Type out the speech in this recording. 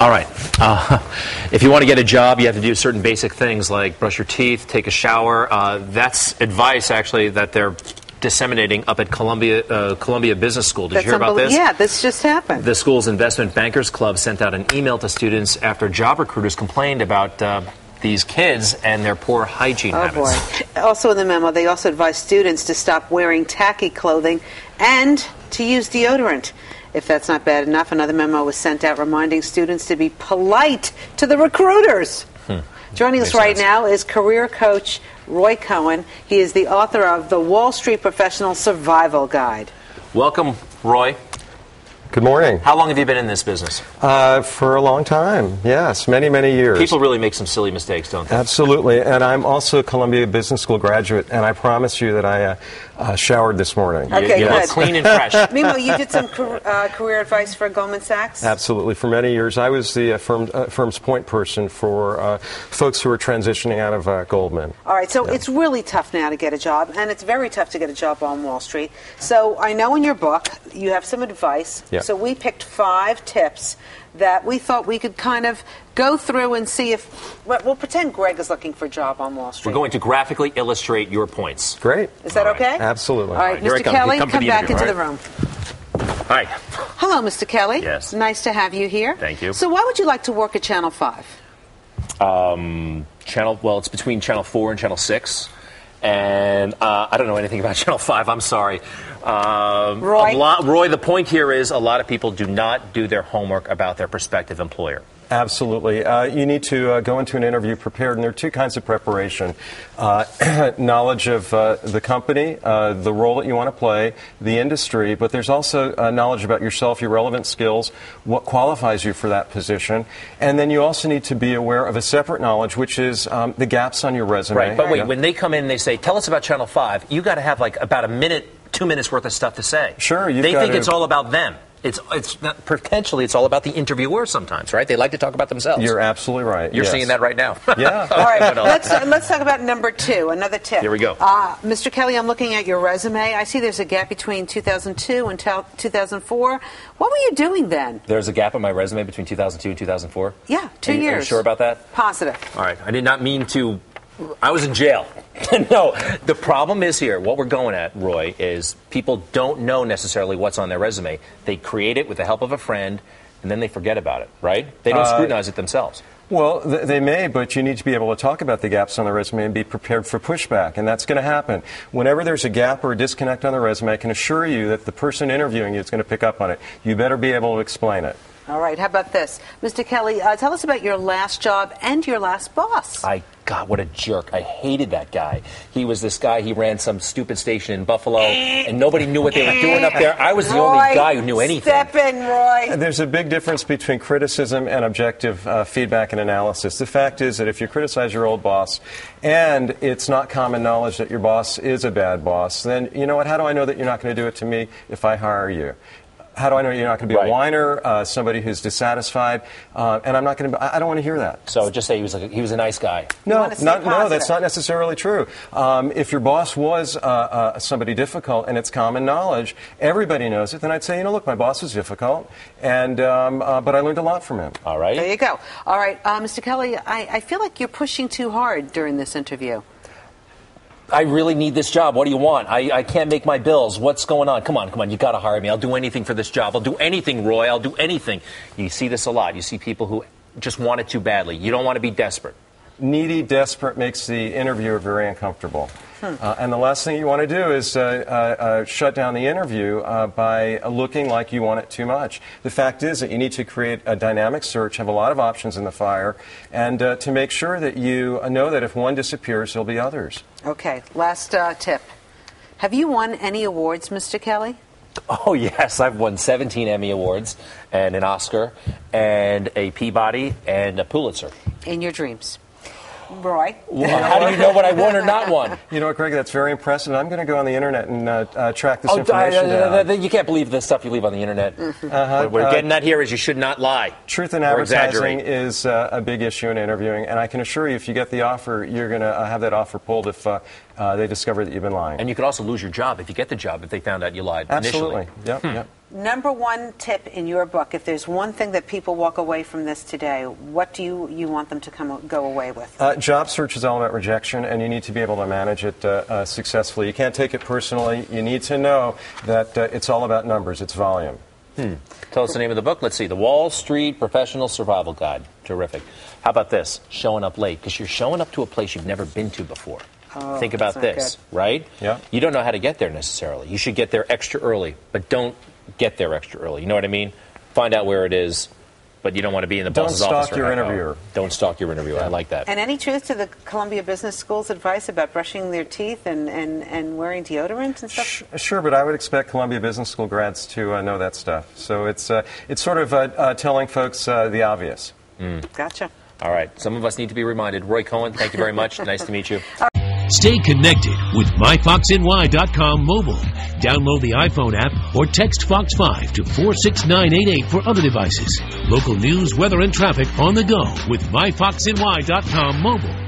All right. If you want to get a job, you have to do certain basic things like brush your teeth, take a shower. That's advice, actually, that they're disseminating up at Columbia Business School. Did you hear about this? Yeah, this just happened. The school's Investment Bankers Club sent out an email to students after job recruiters complained about these kids and their poor hygiene habits. Boy. Also in the memo, they also advised students to stop wearing tacky clothing and to use deodorant. If that's not bad enough, another memo was sent out reminding students to be polite to the recruiters. Joining us right now is career coach Roy Cohen. He is the author of The Wall Street Professional Survival Guide. Welcome, Roy. Good morning. How long have you been in this business? For a long time, yes, many, many years. People really make some silly mistakes, don't they? Absolutely, and I'm also a Columbia Business School graduate, and I promise you that I showered this morning. Okay, you good. look clean and fresh. Mimo, you did some career advice for Goldman Sachs? Absolutely. For many years, I was the firm's point person for folks who were transitioning out of Goldman. All right, so it's really tough now to get a job, and it's very tough to get a job on Wall Street. So I know in your book you have some advice. Yep. So we picked 5 tips that we thought we could kind of go through and see if, we'll pretend Greg is looking for a job on Wall Street. We're going to graphically illustrate your points. Great. Is that okay? Absolutely. All right, Here I Mr. come. Kelly, Come to come the back interview, into all the room. Hi. Hello, Mr. Kelly. Yes. Nice to have you here. Thank you. So why would you like to work at Channel 5? It's between Channel 4 and Channel 6. And I don't know anything about Channel 5. I'm sorry. Roy, the point here is a lot of people do not do their homework about their prospective employer. Absolutely. You need to go into an interview prepared, and there are 2 kinds of preparation. Knowledge of the company, the role that you want to play, the industry, but there's also knowledge about yourself, your relevant skills, what qualifies you for that position, and then you also need to be aware of a separate knowledge, which is the gaps on your resume. Right, but wait, when they come in and they say, tell us about Channel 5, you got to have like about a minute, 2 minutes worth of stuff to say. Sure. They think it's all about them. It's not, potentially it's all about the interviewer sometimes, right? They like to talk about themselves. You're absolutely right. You're seeing that right now. Yeah. All right, let's talk about number 2, another tip. Here we go. Mr. Kelly, I'm looking at your resume. I see there's a gap between 2002 and 2004. What were you doing then? There's a gap in my resume between 2002 and 2004? Yeah, 2 years. Are you sure about that? Positive. All right. I did not mean to. I was in jail. No, the problem is here. What we're going at, Roy, is people don't know necessarily what's on their resume. They create it with the help of a friend, and then they forget about it, right? They don't scrutinize it themselves. Well, they may, but you need to be able to talk about the gaps on the resume and be prepared for pushback, and that's going to happen. Whenever there's a gap or a disconnect on the resume, I can assure you that the person interviewing you is going to pick up on it. You better be able to explain it. All right, how about this? Mr. Kelly, tell us about your last job and your last boss. God, what a jerk. I hated that guy. He was this guy, he ran some stupid station in Buffalo, and nobody knew what they were doing up there. I was the only guy who knew anything. Step in, Roy. There's a big difference between criticism and objective feedback and analysis. The fact is that if you criticize your old boss and it's not common knowledge that your boss is a bad boss, then you know what? How do I know that you're not going to do it to me if I hire you? How do I know you're not going to be a whiner, somebody who's dissatisfied, and I'm not going to? I don't want to hear that. So just say he was a nice guy. No, that's not necessarily true. If your boss was somebody difficult and it's common knowledge, everybody knows it, then I'd say, look, my boss was difficult, and but I learned a lot from him. All right. There you go. All right, Mr. Kelly, I feel like you're pushing too hard during this interview. I really need this job. What do you want? I can't make my bills. What's going on? Come on. You got to hire me. I'll do anything for this job. I'll do anything, Roy. I'll do anything. You see this a lot. You see people who just want it too badly. You don't want to be desperate. Needy, desperate makes the interviewer very uncomfortable. And the last thing you want to do is shut down the interview by looking like you want it too much. The fact is that you need to create a dynamic search, have a lot of options in the fire, and to make sure that you know that if one disappears, there'll be others. Okay, last tip. Have you won any awards, Mr. Kelly? Oh, yes. I've won 17 Emmy Awards and an Oscar and a Peabody and a Pulitzer. In your dreams. Roy? Well, how do you know what I won or not won? You know what, Greg? That's very impressive. I'm going to go on the internet and track this information down. You can't believe the stuff you leave on the internet. What we're getting at here is you should not lie. Truth in advertising is a big issue in interviewing, and I can assure you if you get the offer, you're going to have that offer pulled if they discover that you've been lying. And you could also lose your job if you get the job if they found out you lied Absolutely. initially. Yep. number one tip in your book, if there's one thing that people walk away from this today, what do you want them to go away with? Job search is all about rejection, and you need to be able to manage it successfully. You can't take it personally. You need to know that it's all about numbers. It's volume. Tell us the name of the book. Let's see. The Wall Street Professional Survival Guide. Terrific. How about this? Showing up late, because you're showing up to a place you've never been to before. Oh, think about this, right? Yeah. You don't know how to get there necessarily. You should get there extra early, but don't get there extra early. You know what I mean? Find out where it is, but you don't want to be in the boss's office. Don't stalk your half hour. interviewer. Don't stalk your interviewer. I like that. And any truth to the Columbia Business School's advice about brushing their teeth and wearing deodorant and stuff? Sure, but I would expect Columbia Business School grads to know that stuff. So it's sort of telling folks the obvious. Gotcha. All right. Some of us need to be reminded. Roy Cohen, thank you very much. Nice to meet you. Stay connected with myfoxny.com mobile. Download the iPhone app or text Fox 5 to 46988 for other devices. Local news, weather, and traffic on the go with myfoxny.com mobile.